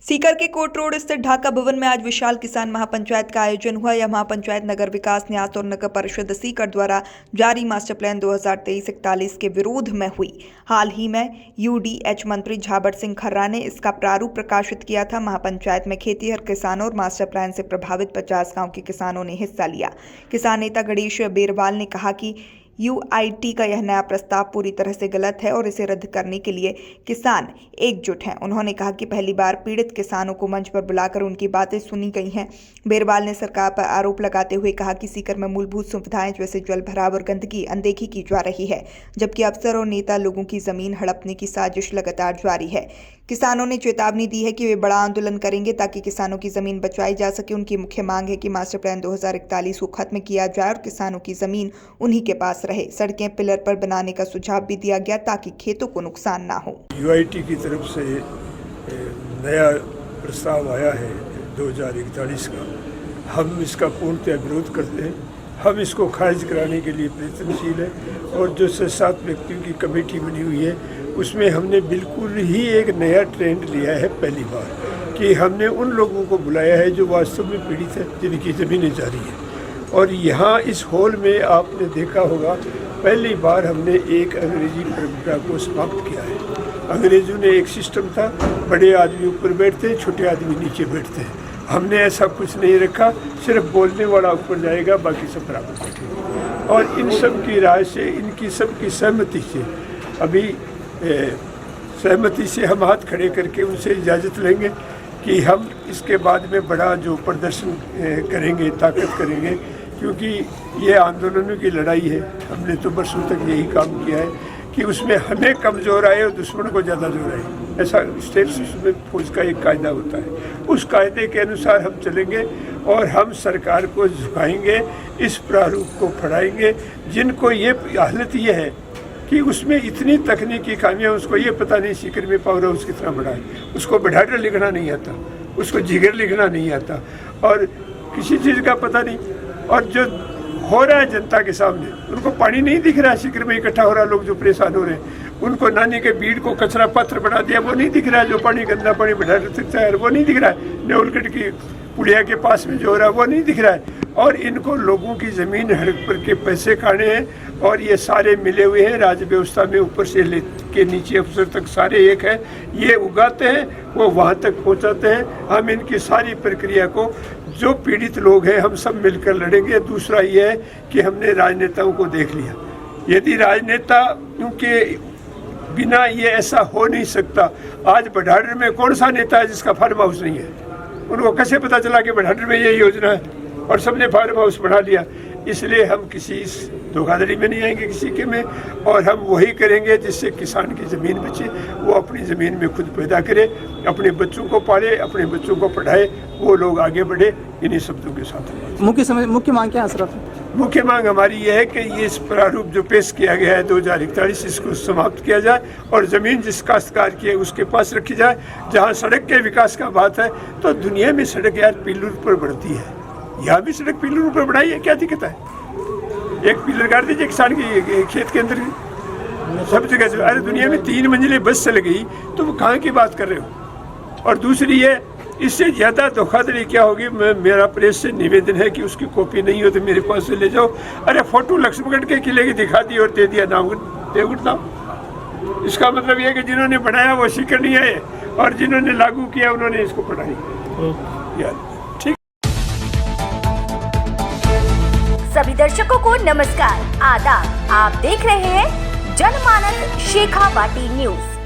सीकर के coat road स्थित ढाका भवन में आज विशाल किसान महापंचायत का आयोजन हुआ। यह महापंचायत नगर विकास न्यास और नगर परिषद सीकर द्वारा जारी मास्टर प्लान 2023-41 के विरोध में हुई। हाल ही में यूडीएच मंत्री झाबड़ सिंह खर्रा ने इसका प्रारूप प्रकाशित किया था। महापंचायत में खेतीहर किसानों और मास्टर प्लान से प्रभावित 50 गाँव के किसानों ने हिस्सा लिया। किसान नेता गणेश बेरवाल ने कहा कि यूआईटी का यह नया प्रस्ताव पूरी तरह से गलत है और इसे रद्द करने के लिए किसान एकजुट हैं। उन्होंने कहा कि पहली बार पीड़ित किसानों को मंच पर बुलाकर उनकी बातें सुनी गई हैं। बेरवाल ने सरकार पर आरोप लगाते हुए कहा कि सीकर में मूलभूत सुविधाएं जैसे जल भराव और गंदगी अनदेखी की जा रही है, जबकि अफसर और नेता लोगों की जमीन हड़पने की साजिश लगातार जारी है। किसानों ने चेतावनी दी है कि वे बड़ा आंदोलन करेंगे ताकि किसानों की जमीन बचाई जा सके। उनकी मुख्य मांग है कि मास्टर प्लान 2041 को खत्म किया जाए और किसानों की जमीन उन्हीं के पास रहे। सड़कें पिलर पर बनाने का सुझाव भी दिया गया ताकि खेतों को नुकसान ना हो। यूआईटी की तरफ से नया प्रस्ताव आया है 2041 का। हम इसका पूर्णतः विरोध करते हैं। हम इसको खारिज कराने के लिए प्रयत्नशील हैं और जो 6-7 व्यक्तियों की कमेटी बनी हुई है उसमें हमने बिल्कुल ही एक नया ट्रेंड लिया है। पहली बार कि हमने उन लोगों को बुलाया है जो वास्तव में पीड़ित है, जिनकी ज़मीनें जारी है। और यहाँ इस हॉल में आपने देखा होगा पहली बार हमने एक अंग्रेजी परंपरा को समाप्त किया है। अंग्रेजों ने एक सिस्टम था, बड़े आदमी ऊपर बैठते हैं, छोटे आदमी नीचे बैठते हैं। हमने ऐसा कुछ नहीं रखा, सिर्फ बोलने वाला ऊपर जाएगा, बाकी सब बराबर बैठेंगे। और इन सब की राय से, इनकी सब की सहमति से, अभी सहमति से हम हाथ खड़े करके उनसे इजाज़त लेंगे कि हम इसके बाद में बड़ा जो प्रदर्शन करेंगे, ताकत करेंगे, क्योंकि ये आंदोलनों की लड़ाई है। हमने तो बरसों तक यही काम किया है कि उसमें हमें कम जोर आए और दुश्मन को ज़्यादा जोर आए। ऐसा स्टेट में फौज का एक कायदा होता है, उस कायदे के अनुसार हम चलेंगे और हम सरकार को झुकाएंगे, इस प्रारूप को फड़ाएंगे। जिनको ये हालत ये है कि उसमें इतनी तकनीकी खामियां, उसको ये पता नहीं सीकर में पावर हाउस कितना बड़ा है, उसको बढ़ाकर लिखना नहीं आता, उसको जिगर लिखना नहीं आता और किसी चीज़ का पता नहीं। और जो हो रहा है जनता के सामने, उनको पानी नहीं दिख रहा है। सीकर में इकट्ठा हो रहा है, लोग जो परेशान हो रहे हैं, उनको नानी के बीड़ को कचरा पत्र बना दिया, वो नहीं दिख रहा है। जो पानी गंदा पानी बढ़ा सकता है वो नहीं दिख रहा है। नेवलगढ़ की पुलिया के पास में जो हो रहा है वो नहीं दिख रहा है। और इनको लोगों की ज़मीन हड़प पर के पैसे खाने हैं और ये सारे मिले हुए हैं राज व्यवस्था में, ऊपर से लेके नीचे अफसर तक सारे एक है। ये उगाते हैं, वो वहाँ तक पहुँचाते हैं। हम इनकी सारी प्रक्रिया को, जो पीड़ित लोग हैं, हम सब मिलकर लड़ेंगे। दूसरा ये है कि हमने राजनेताओं को देख लिया। यदि राजनेता के बिना ये ऐसा हो नहीं सकता। आज बढ़ाडर में कौन सा नेता है जिसका फार्म हाउस नहीं है? उनको कैसे पता चला कि बढ़ाडर में ये योजना है और सबने फार्म हाउस बढ़ा लिया? इसलिए हम किसी धोखाधड़ी में नहीं आएंगे किसी के में, और हम वही करेंगे जिससे किसान की ज़मीन बचे, वो अपनी ज़मीन में खुद पैदा करे, अपने बच्चों को पाले, अपने बच्चों को पढ़ाए, वो लोग आगे बढ़े। इन्हीं शब्दों के साथ मुख्य मांग क्या है सर? मुख्य मांग हमारी ये है कि ये इस प्रारूप जो पेश किया गया है 2041, इसको समाप्त किया जाए और ज़मीन जिस काश्तकार की है उसके पास रखी जाए। जहाँ सड़क के विकास का बात है तो दुनिया में सड़क यार पिलर पर बढ़ती है, यहाँ भी सड़क पिलर पर बढ़ाई है, क्या दिक्कत है? एक पिलर काट दीजिए किसान की खेत के अंदर, सब जगह। अरे दुनिया में 3 मंजिलें बस चल गई तो वो कहाँ की बात कर रहे हो? और दूसरी है, इससे ज़्यादा धोखाधड़ी क्या होगी? मेरा प्रेस से निवेदन है कि उसकी कॉपी नहीं हो तो मेरे पास से ले जाओ। अरे फोटो लक्ष्मणगढ़ के किले की दिखा दी और दे दिया देवगढ़ नाम। इसका मतलब यह है कि जिन्होंने बनाया वो सीकर नहीं आए और जिन्होंने लागू किया उन्होंने इसको पढ़ाई। यार ठीक। सभी दर्शकों को नमस्कार, आदाब। आप देख रहे हैं जनमानस शेखावाटी न्यूज।